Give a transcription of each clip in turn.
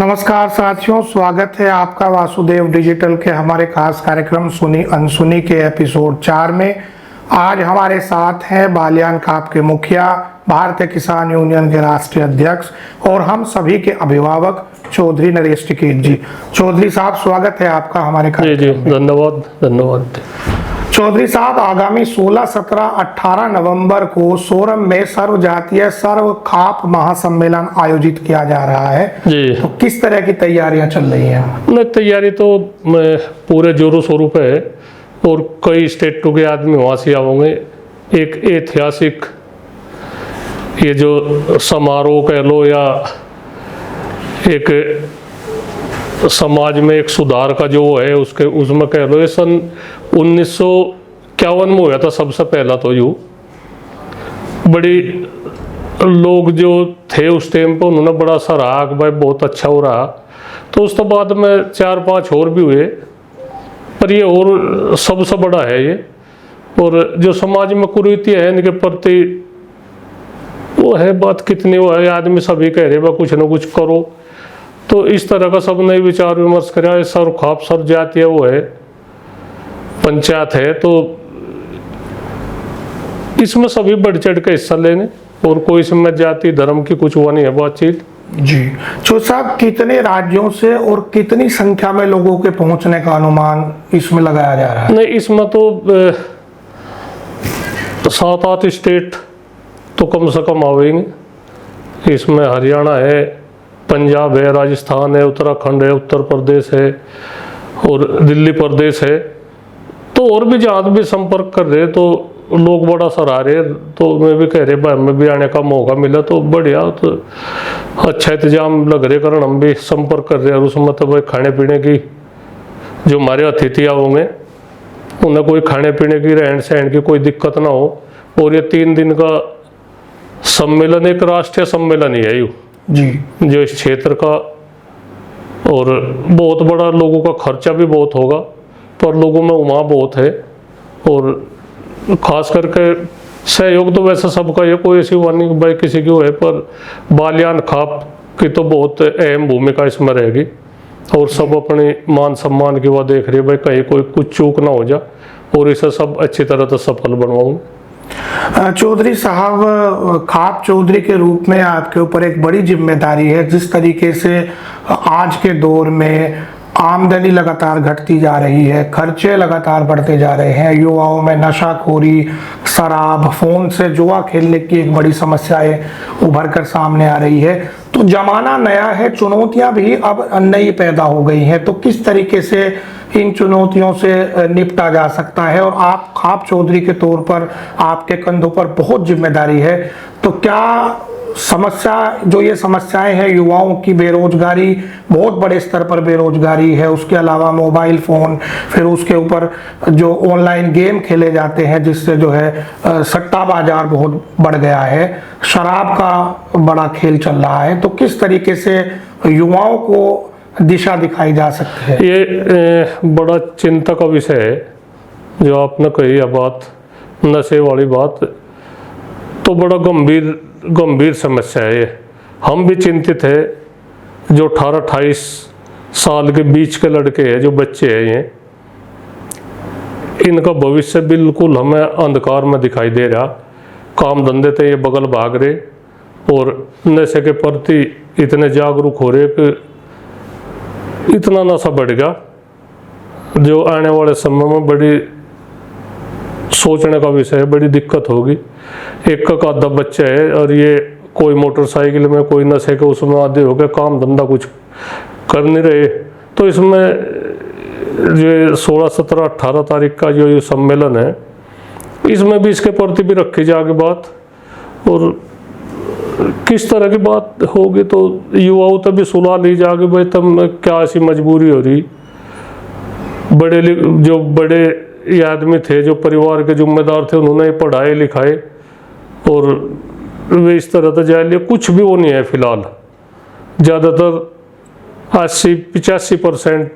नमस्कार साथियों, स्वागत है आपका वासुदेव डिजिटल के हमारे खास कार्यक्रम सुनी अनसुनी के एपिसोड 4 में। आज हमारे साथ हैं बालियान खाप के मुखिया, भारतीय किसान यूनियन के राष्ट्रीय अध्यक्ष और हम सभी के अभिभावक चौधरी नरेश टिकैत जी। चौधरी साहब, स्वागत है आपका हमारे कार्यक्रम में। धन्यवाद। चौधरी साहब, आगामी 16, 17, 18 नवंबर को सोरम में सर्व जातीय सर्व खाप महासम्मेलन आयोजित किया जा रहा है जी। तो किस तरह की तैयारियां चल रही हैं? नहीं, तैयारी तो पूरे जोरों शोरों पे है और कई स्टेटों के आदमी वहाँ से आएंगे। एक ऐतिहासिक ये जो समारोह कह लो या एक समाज में एक सुधार का जो है उसमें कह लो, ये सन 1951 में हुआ था सबसे पहला। तो यूँ बड़ी लोग जो थे उस टाइम पर उन्होंने बड़ा सराहा कि भाई बहुत अच्छा हो रहा। तो उस तो बाद में 4-5 और भी हुए, पर ये और सबसे बड़ा है ये। और जो समाज में कुरीतियाँ हैं इनके प्रति वो है बात कितनी वो है, आदमी सभी कह रहे कुछ ना कुछ करो। तो इस तरह का सबने विचार विमर्श करा। सर्व खाप सर्व जातीय वो है, पंचायत है, तो इसमें सभी बढ़ चढ़ के हिस्सा लेने और कोई इसमें जाति धर्म की कुछ हुआ नहीं है बातचीत जी। तो साहब, कितने राज्यों से और कितनी संख्या में लोगों के पहुंचने का अनुमान इसमें लगाया जा रहा है? नहीं, इसमें तो 7-8 स्टेट तो कम से कम आवेंगे। इसमें हरियाणा है, पंजाब है, राजस्थान है, उत्तराखंड है, उत्तर प्रदेश है और दिल्ली प्रदेश है। तो और भी जहाँ भी संपर्क कर रहे तो लोग बड़ा सराह रहे। तो मैं भी कह रहे भाई हमें भी आने का मौका मिला तो बढ़िया, तो अच्छा इंतजाम लग रहे कारण हम भी संपर्क कर रहे हैं। और उसमें तो भाई खाने पीने की जो हमारे अतिथि होंगे उन्हें कोई खाने पीने की रहन सहन की कोई दिक्कत ना हो। और ये 3 दिन का सम्मेलन एक राष्ट्रीय सम्मेलन ही है यूँ जी, जो इस क्षेत्र का। और बहुत बड़ा, लोगों का खर्चा भी बहुत होगा पर लोगों में उमा बहुत है। और खास करके सहयोग तो वैसे सबका है, कोई ऐसी बात नहीं भाई किसी की हो है, पर बालियान खाप की तो बहुत अहम भूमिका इसमें रहेगी। और सब अपने मान सम्मान की वो देख रही है भाई कहीं कोई कुछ चूक ना हो जा और इसे सब अच्छी तरह से सफल बनवाऊँ। चौधरी साहब, खाप चौधरी के रूप में आपके ऊपर एक बड़ी जिम्मेदारी है। जिस तरीके से आज के दौर में आमदनी लगातार घटती जा रही है, खर्चे लगातार बढ़ते जा रहे हैं, युवाओं में नशाखोरी, शराब, फोन से जुआ खेलने की एक बड़ी समस्याएं उभर कर सामने आ रही है। तो जमाना नया है, चुनौतियां भी अब नई पैदा हो गई हैं। तो किस तरीके से इन चुनौतियों से निपटा जा सकता है? और आप खाप चौधरी के तौर पर आपके कंधों पर बहुत जिम्मेदारी है, तो क्या समस्या जो ये समस्याएं हैं, युवाओं की बेरोजगारी, बहुत बड़े स्तर पर बेरोजगारी है, उसके अलावा मोबाइल फ़ोन, फिर उसके ऊपर जो ऑनलाइन गेम खेले जाते हैं जिससे जो है सट्टा बाजार बहुत बढ़ गया है, शराब का बड़ा खेल चल रहा है। तो किस तरीके से युवाओं को दिशा दिखाई जा सकती है? ये बड़ा चिंता का विषय है जो आपने कही है बात, नशे वाली बात। तो बड़ा गंभीर समस्या है ये। हम भी चिंतित है। जो 18-28 साल के बीच के लड़के हैं, जो बच्चे हैं, ये इनका भविष्य बिल्कुल हमें अंधकार में दिखाई दे रहा। काम धंधे थे ये बगल भाग रहे और नशे के प्रति इतने जागरूक हो रहे कि इतना नशा बढ़ गया जो आने वाले समय में बड़ी सोचने का विषय है, बड़ी दिक्कत होगी। एक का आधा बच्चा है और ये कोई मोटरसाइकिल में, कोई नशे के उसमें आदि हो गए, काम धंधा कुछ कर नहीं रहे। तो इसमें जो 16, 17, 18 तारीख का जो ये सम्मेलन है, इसमें भी इसके प्रति भी रखी जाएगी बात। और किस तरह की बात होगी तो युवाओं तक भी सुलह ली जाएगी भाई तब क्या ऐसी मजबूरी हो रही। बड़े ये आदमी थे जो परिवार के जिम्मेदार थे, उन्होंने पढ़ाए लिखाए और वे इस तरह से जाए लिए कुछ भी वो नहीं है फिलहाल। ज़्यादातर 80-85%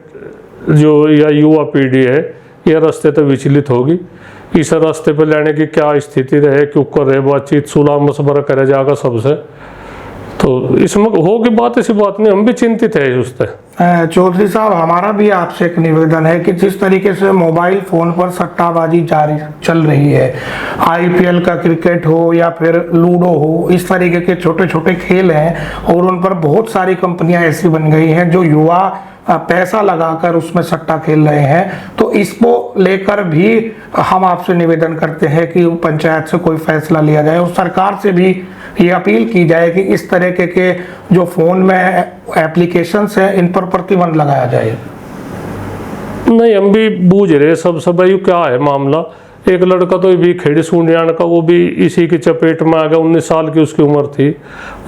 जो या युवा पीढ़ी है यह रास्ते तो विचलित होगी। इस रास्ते पर लेने की क्या स्थिति रहे, क्यों कर रहे बातचीत सुलह मशवरा करे जाएगा सबसे। तो इसमें होगी बात, ऐसी बात नहीं, हम भी चिंतित है उससे। चौधरी साहब, हमारा भी आपसे एक निवेदन है कि जिस तरीके से मोबाइल फोन पर सट्टाबाजी जारी चल रही है, आईपीएल का क्रिकेट हो या फिर लूडो हो, इस तरीके के छोटे छोटे खेल हैं और उन पर बहुत सारी कंपनियां ऐसी बन गई हैं जो युवा पैसा लगाकर उसमें सट्टा खेल रहे हैं। तो इसको लेकर भी हम आपसे निवेदन करते हैं कि पंचायत से कोई फैसला लिया जाए और सरकार से भी ये अपील की जाए कि इस तरीके के जो फोन में एप्लीकेशंस हैं इन पर प्रतिबंध लगाया जाए। नहीं, हम भी बूझ रहे सब भाई क्या है मामला। एक लड़का तो भी खेड़ी सूंडियान का, वो भी इसी की चपेट में आ गया, 19 साल की उसकी उम्र थी,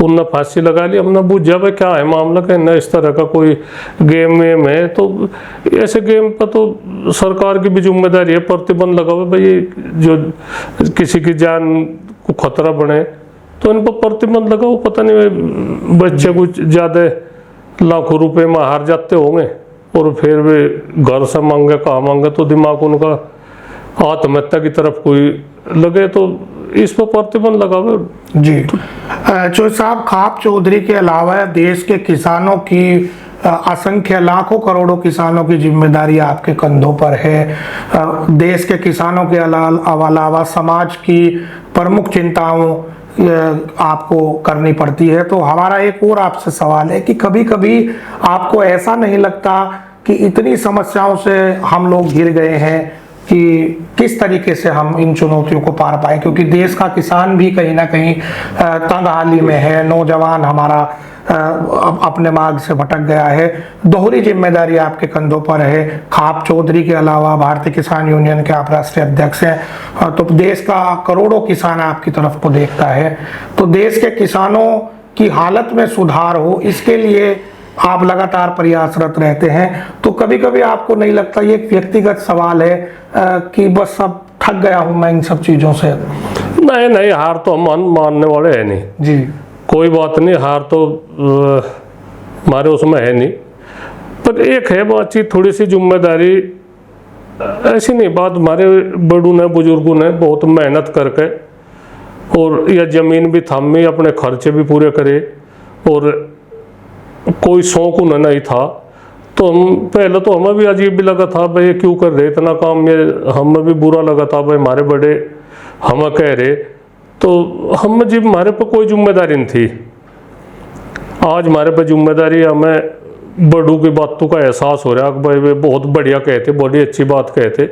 उनने फांसी लगा ली। हमने बूझा भाई क्या है मामला, कहना इस तरह का कोई गेम वेम है, तो ऐसे गेम पर तो सरकार की भी जिम्मेदारी है, प्रतिबंध लगाओ भाई, जो किसी की जान को खतरा बने तो इन पर प्रतिबंध लगाओ। पता नहीं बच्चे कुछ ज़्यादा लाखों रुपए में हार जाते होंगे और फिर वे घर से मांगे कहाँ मांगे, तो दिमाग उनका आत्महत्या की तरफ कोई लगे, तो इस पर प्रतिबंध लगाओ जी। चौधरी साहब, खाप चौधरी के अलावा देश के किसानों की असंख्य लाखों करोड़ों किसानों की जिम्मेदारी आपके कंधों पर है। देश के किसानों के अलावा समाज की प्रमुख चिंताओं आपको करनी पड़ती है। तो हमारा एक और आपसे सवाल है कि कभी कभी आपको ऐसा नहीं लगता कि इतनी समस्याओं से हम लोग घिर गए हैं कि किस तरीके से हम इन चुनौतियों को पार पाएं, क्योंकि देश का किसान भी कहीं ना कहीं तंगहाली में है, नौजवान हमारा अपने मार्ग से भटक गया है। दोहरी जिम्मेदारी आपके कंधों पर है। खाप चौधरी के अलावा भारतीय किसान यूनियन के आप राष्ट्रीय अध्यक्ष हैं, तो देश का करोड़ों किसान आपकी तरफ को देखता है। तो देश के किसानों की हालत में सुधार हो, इसके लिए आप लगातार प्रयासरत रहते हैं। तो कभी कभी आपको नहीं लगता, ये एक व्यक्तिगत सवाल है, कि बस अब थक गया हूं मैं इन सब चीजों से? नहीं, हार तो हम मानने वाले हैं नहीं जी, कोई बात नहीं, हार तो हमारे उसमें है नहीं। पर एक है बातचीत, थोड़ी सी जिम्मेदारी, ऐसी नहीं बात, हमारे बड़ों ने बुजुर्गों ने बहुत मेहनत करके और यह ज़मीन भी थामी, अपने खर्चे भी पूरे करे, और कोई शौक उन्हें नहीं था। तो हम पहले तो हमें भी अजीब भी लगा था भाई क्यों कर रहे इतना काम, ये हमें भी बुरा लगा था भाई हमारे बड़े हमें कह रहे, तो हम जब हमारे पर कोई जिम्मेदारी नहीं थी। आज हमारे पर जिम्मेदारी, हमें बड़ों की बातों का एहसास हो रहा है कि भाई वे बहुत बढ़िया कहते, बड़ी अच्छी बात कहते।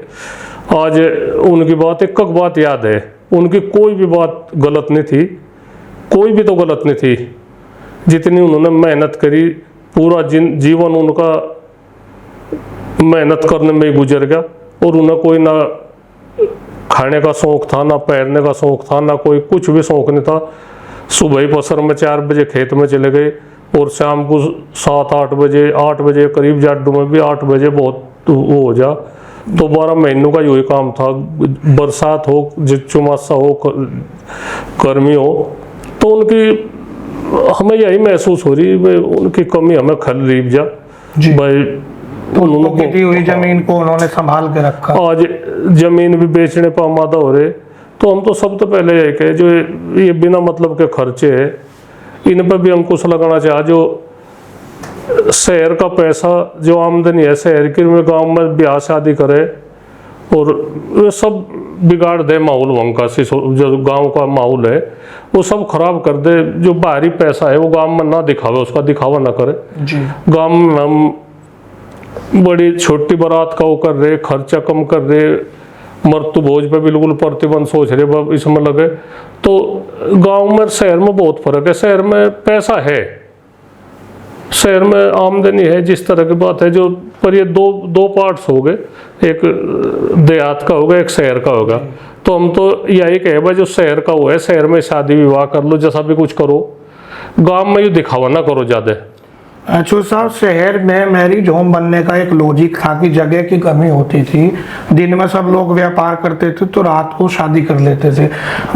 आज उनकी बात एक बात याद है, उनकी कोई भी बात गलत नहीं थी, कोई भी तो गलत नहीं थी। जितनी उन्होंने मेहनत करी, पूरा जीवन उनका मेहनत करने में ही गुजर गया, और उन्हें कोई ना खाने का शौक था, ना पैरने का शौक था, ना कोई कुछ भी शौक नहीं था। सुबह ही पसर में 4 बजे खेत में चले गए और शाम को 7-8 बजे, 8 बजे करीब, जाडू में भी 8 बजे बहुत वो हो जा। तो 12 महीनों का यही काम था, बरसात हो, चौमासा हो, गर्मी हो। तो उनकी हमें यही महसूस हो रही है, उनकी कमी हमें खल रही जा भाई। उन्होंने दी हुई जमीन को उन्होंने संभाल के रखा, आज जमीन भी बेचने पर आमादा हो रहे। तो हम तो सबसे पहले यही कहे, जो ये बिना मतलब के खर्चे है, इन पर भी अंकुश लगाना चाहिए। जो शहर का पैसा, जो आमदनी है शहर की, में गांव में ब्याह शादी करे और वे सब बिगाड़ दे माहौल, वंका से जो गांव का माहौल है वो सब खराब कर दे। जो बाहरी पैसा है वो गांव में ना दिखावे, उसका दिखावा ना करे जी। गांव में हम बड़ी छोटी बारात का वो कर रहे, खर्चा कम कर रहे, मृत्यु भोज पे बिल्कुल प्रतिबंध सोच रहे इसमें लगे। तो गांव में शहर में बहुत फर्क है। शहर में पैसा है, शहर में आमदनी है, जिस तरह की बात है जो, पर ये दो पार्ट्स हो गए, एक देहात का होगा, एक शहर का होगा। तो हम तो यही कहे भाई जो शहर का हुआ है, शहर में शादी विवाह कर लो, जैसा भी कुछ करो, गांव में ये दिखावा ना करो ज्यादा। अच्छा साहब, शहर में मैरिज होम बनने का एक लॉजिक था कि जगह की कमी होती थी, दिन में सब लोग व्यापार करते थे तो रात को शादी कर लेते थे।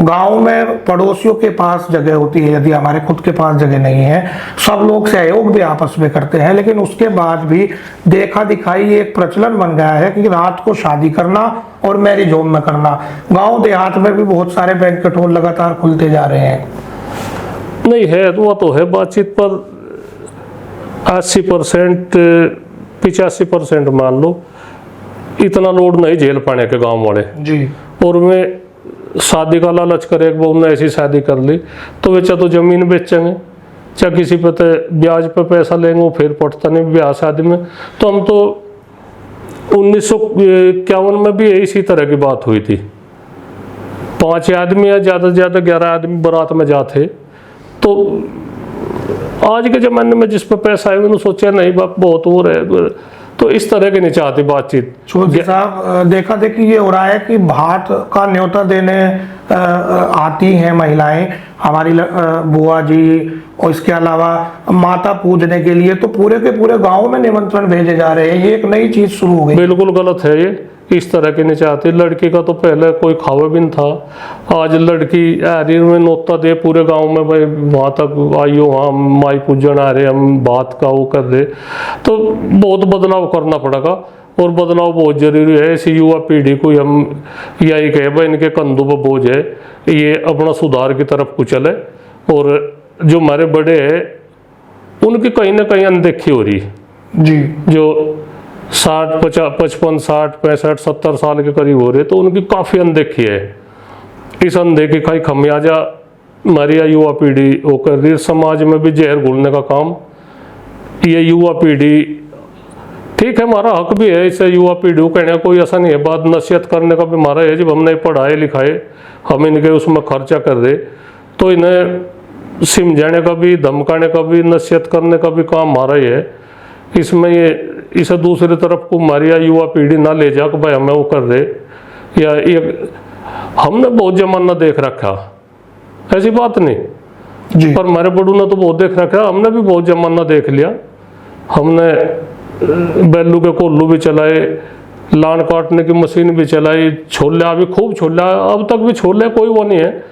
गांव में पड़ोसियों के पास जगह होती है, यदि हमारे खुद के पास जगह नहीं है, सब लोग सहयोग भी आपस में करते हैं, लेकिन उसके बाद भी देखा दिखाई एक प्रचलन बन गया है कि रात को शादी करना और मैरिज होम में करना। गाँव देहात में भी बहुत सारे बैंक्वेट हॉल लगातार खुलते जा रहे हैं। नहीं है वो तो है बातचीत, पर 80% 85% मान लो इतना लोड नहीं झेल पाने के गांव वाले जी। और मैं शादी का लालच करे एक बहु ने ऐसी शादी कर ली तो वे चाहे तो जमीन बेचेंगे चाहे किसी पे तो ब्याज पे पैसा लेंगे, वो फिर पड़ता नहीं ब्याह शादी में। तो हम तो 1951 में भी इसी तरह की बात हुई थी, 5 आदमी या ज़्यादा से ज़्यादा 11 आदमी बारात में जाते। तो आज के ज़माने में जिस पर पैसा है उन्होंने सोचा नहीं बाप बहुत हो रहे, तो इस तरह की नहीं चाहती बातचीत। चौधरी साहब देखा देखी ये हो रहा है कि भात का न्योता देने आती हैं महिलाएं, हमारी बुआ जी, और इसके अलावा माता पूजने के लिए, तो पूरे के पूरे गांव में निमंत्रण भेजे जा रहे हैं। ये एक नई चीज शुरू हो गई। बिल्कुल गलत है ये, इस तरह की नहीं चाहती। लड़की का तो पहले कोई खावे भी नहीं था, आज लड़की एरियर में नोता दे पूरे गांव में, भाई वहाँ तक आइयो, वहाँ माई पूजन आ रहे, हम बात का वो कर रहे। तो बहुत बदलाव करना पड़ेगा और बदलाव बहुत जरूरी है। ऐसी युवा पीढ़ी को हम यही कहे भाई इनके कंधों पर बोझ है, ये अपना सुधार की तरफ को चले। और जो हमारे बड़े हैं उनकी कहीं ना कहीं अनदेखी हो रही जी। जो 60 50 55 60 65 70 साल के करीब हो रहे, तो उनकी काफ़ी अनदेखी है। इस अनदेखी का ही खमियाजा हमारी युवा पीढ़ी वो कर रही है। समाज में भी जहर घुलने का काम ये युवा पीढ़ी, ठीक है हमारा हक भी है इसे युवा पीढ़ी को कहने, कोई ऐसा नहीं है बात, नसीहत करने का भी हमारा है। जब हमने पढ़ाए लिखाए, हम इनके उसमें खर्चा कर रहे, तो इन्हें समझाने का भी, धमकाने का भी, नसीहत करने का भी काम हमारा ही है। इसमें ये इसे दूसरी तरफ को हमारी युवा पीढ़ी ना ले जा कि भाई हमें वो कर रहे, या एक हमने बहुत जमाना देख रखा, ऐसी बात नहीं जी। पर हमारे बड़ों ने तो बहुत देख रखा, हमने भी बहुत जमाना देख लिया। हमने बैलू के कोल्लू भी चलाए, लान काटने की मशीन भी चलाई, छोला भी खूब छोला, अब तक भी छोले कोई वो नहीं है।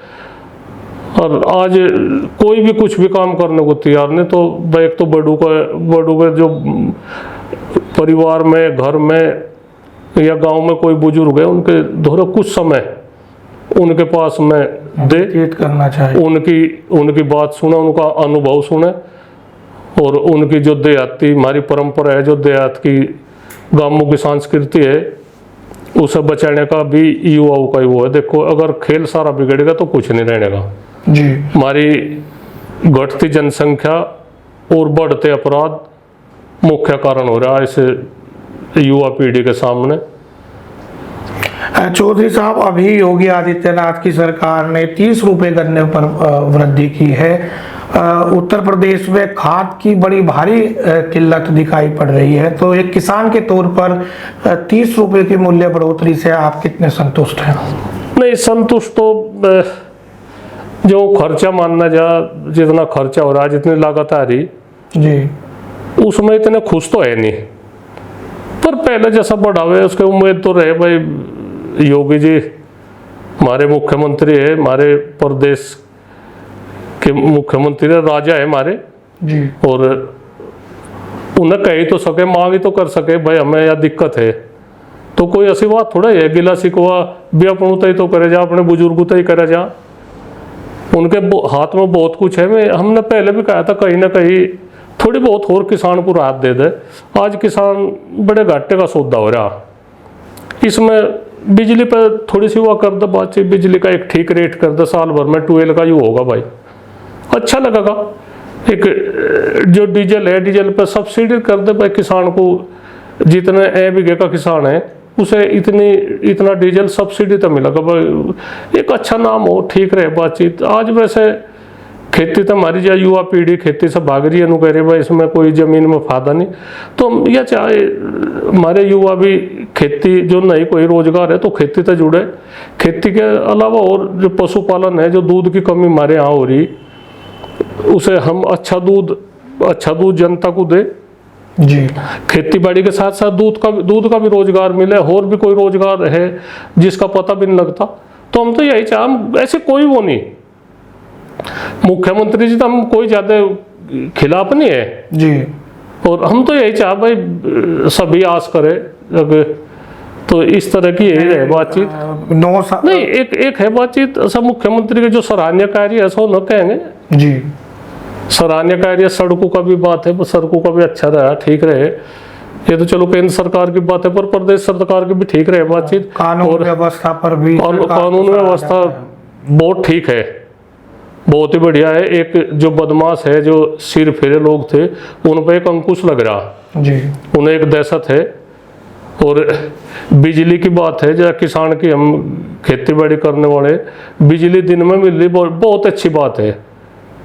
और आज कोई भी कुछ भी काम करने को तैयार नहीं। तो एक तो बड़ों के जो परिवार में, घर में या गांव में कोई बुजुर्ग है, उनके दोहरे कुछ समय उनके पास में दे करना चाहिए, उनकी बात सुने, उनका अनुभव सुने, और उनकी जो देहाती हमारी परंपरा है, जो देहात की गांवों की संस्कृति है, उसे बचाने का भी युवाओं का ही वो है। देखो अगर खेल सारा बिगड़ेगा तो कुछ नहीं रहेगा जी। हमारी घटती जनसंख्या और बढ़ते अपराध मुख्य कारण हो रहा है इस युवा पीढ़ी के सामने। चौधरी साहब अभी योगी आदित्यनाथ की सरकार ने 30 रुपए गन्ने पर वृद्धि की है। उत्तर प्रदेश में खाद की बड़ी भारी किल्लत दिखाई पड़ रही है, तो एक किसान के तौर पर 30 रुपए की मूल्य बढ़ोतरी से आप कितने संतुष्ट हैं? नहीं संतुष्ट तो जो खर्चा मानना जा, जितना खर्चा हो रहा है, जितनी लागत आ रही जी, उसमें इतने खुश तो है नहीं। पर पहले जैसा बढ़ावे उसके उम्मीद तो रहे भाई। योगी जी हमारे मुख्यमंत्री है, हमारे प्रदेश के मुख्यमंत्री राजा है हमारे जी, और उन्हें कही तो सके, मांग ही तो कर सके भाई हमें यह दिक्कत है। तो कोई ऐसी बात थोड़ा है गिला शिकवा भी अपन तय तो करे जा, अपने बुजुर्ग तय करे जा, उनके हाथ में बहुत कुछ है। हमने पहले भी कहा था कहीं ना कहीं थोड़ी बहुत और किसान को राहत दे दे। आज किसान बड़े घाटे का सौदा हो रहा। इसमें बिजली पर थोड़ी सी वो कर दे बातचीत, बिजली का एक ठीक रेट कर दे, साल भर में 12 का यू होगा भाई, अच्छा लगेगा। एक जो डीजल है, डीजल पर सब्सिडी कर दे भाई, किसान को जितने ए बीघे का किसान है उसे इतना डीजल सब्सिडी तो मिलेगा भाई, एक अच्छा नाम हो, ठीक रहे बातचीत। आज वैसे खेती तो हमारी जो युवा पीढ़ी खेती से भाग रही है, नु कह रहे भाई इसमें कोई ज़मीन में फायदा नहीं। तो यह चाहे हमारे युवा भी खेती जो नहीं कोई रोजगार है तो खेती से जुड़े। खेती के अलावा और जो पशुपालन है, जो दूध की कमी हमारे यहाँ हो रही, उसे हम अच्छा दूध जनता को दे जी। खेती बाड़ी के साथ साथ दूध का भी रोजगार मिले, और भी कोई रोजगार है जिसका पता भी नहीं लगता। तो हम तो यही चाह, हम ऐसे कोई वो नहीं, मुख्यमंत्री जी तो हम कोई ज्यादा खिलाफ नहीं है जी, और हम तो यही चाह भाई सभी आस करे। तो इस तरह की यही है बातचीत। नहीं एक है बातचीत, सब मुख्यमंत्री के जो सराहनीय कार्य है ऐसा न कहेंगे जी। सराहनीय कार्य। सड़कों का भी बात है, सड़कों का भी अच्छा रहा, ठीक रहे। ये तो चलो केंद्र सरकार की बात है, पर प्रदेश सरकार की भी ठीक रहे बातचीत। कानून व्यवस्था पर भी कानून व्यवस्था बहुत ठीक है, बहुत ही बढ़िया है। एक जो बदमाश है, जो सिर फेरे लोग थे, उन पर एक अंकुश लग रहा जी, उन्हें एक दहशत है। और बिजली की बात है, जहाँ किसान की, हम खेती बाड़ी करने वाले, बिजली दिन में मिल रही, बहुत अच्छी बात है,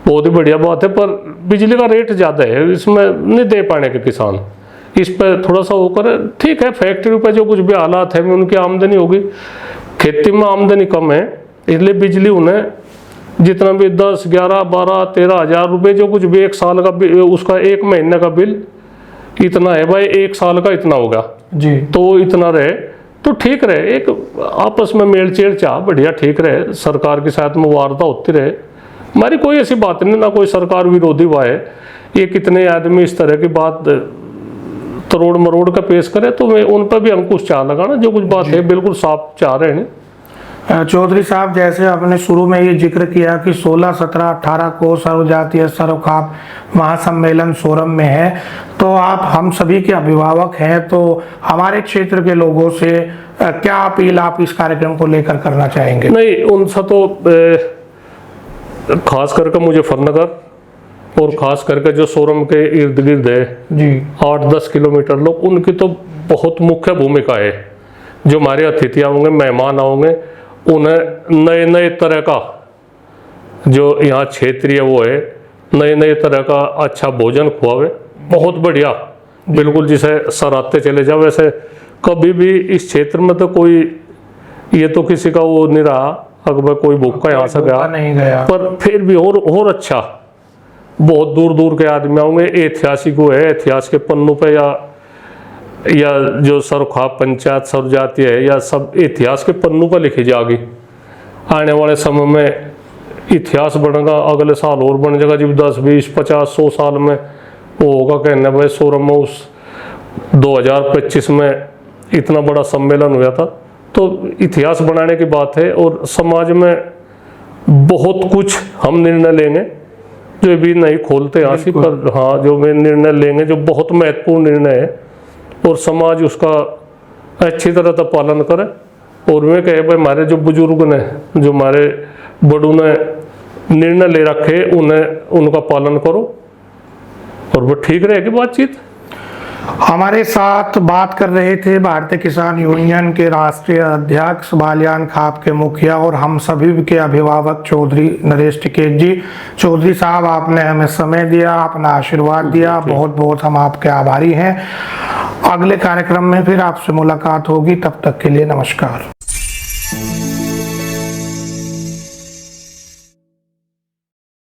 बहुत ही बढ़िया बात है। पर बिजली का रेट ज़्यादा है, इसमें नहीं दे पाने के किसान, इस पर थोड़ा सा होकर ठीक है। फैक्ट्री पे जो कुछ भी हालात है, उनकी आमदनी होगी, खेती में आमदनी कम है, इसलिए बिजली उन्हें जितना भी 10, 11, 12, 13 हज़ार रुपये जो कुछ भी एक साल का उसका एक महीने का बिल इतना है भाई, एक साल का इतना होगा जी, तो इतना रहे तो ठीक रहे। एक आपस में मेल चेल चाह बढ़िया ठीक रहे, सरकार के साथ में वार्ता होती रहे। हमारी कोई ऐसी बात नहीं, ना कोई सरकार विरोधी हुआ है। ये कितने आदमी इस तरह की बात तरोड़ मरोड़ का पेश करे, तो मैं उन पर भी अंकुश चाह लगाना, जो कुछ बात है बिल्कुल साफ चाह रहे हैं। चौधरी साहब, जैसे आपने शुरू में ये जिक्र किया कि 16, 17, 18 को सर्वजातीय सर्वखाप महासम्मेलन सोरम में है, तो आप हम सभी के अभिभावक हैं, तो हमारे क्षेत्र के लोगों से क्या अपील आप इस कार्यक्रम को लेकर करना चाहेंगे? नहीं, उनसे तो खास करके मुजफ्फरनगर और खास करके जो सोरम के इर्द गिर्द है जी, 8-10 किलोमीटर लोग, उनकी तो बहुत मुख्य भूमिका है। जो हमारे अतिथि आओगे, मेहमान आओगे, उन्हें नए नए तरह का जो यहाँ क्षेत्रीय वो है, नए नए तरह का अच्छा भोजन खुआवे, बहुत बढ़िया, बिल्कुल जिसे सराहते चले जाओ। वैसे कभी भी इस क्षेत्र में तो कोई ये तो किसी का वो नहीं रहा, अगर कोई भूखा यहाँ से गया नहीं गया, पर फिर भी और अच्छा, बहुत दूर दूर के आदमी आएंगे। ऐतिहासिक वो है, इतिहास के पन्नों पे या जो सर्वखाप पंचायत सर्वजातीय है, या सब इतिहास के पन्नों पर लिखी जाएगी। आने वाले समय में इतिहास बढ़ेगा, अगले साल और बन जाएगा, जब 10, 20, 50, 100 साल में वो होगा कहने भाई सोरम में उस 2025 में इतना बड़ा सम्मेलन हुआ था। तो इतिहास बनाने की बात है, और समाज में बहुत कुछ हम निर्णय लेंगे जो भी नहीं खोलते आंसी पर, हाँ, जो भी निर्णय लेंगे जो बहुत महत्वपूर्ण निर्णय है, और समाज उसका अच्छी तरह से पालन करे। और मैं कहे भाई हमारे जो बुजुर्ग ने, जो हमारे बड़ों ने निर्णय ले रखे, उन्हें उनका पालन करो, और वो ठीक रहेगी बातचीत। हमारे साथ बात कर रहे थे भारतीय किसान यूनियन के राष्ट्रीय अध्यक्ष, बालियान खाप के मुखिया और हम सभी के अभिभावक चौधरी नरेश टिकैत जी। चौधरी साहब, आपने हमें समय दिया, अपना आशीर्वाद दिया, बहुत बहुत हम आपके आभारी हैं। अगले कार्यक्रम में फिर आपसे मुलाकात होगी, तब तक के लिए नमस्कार।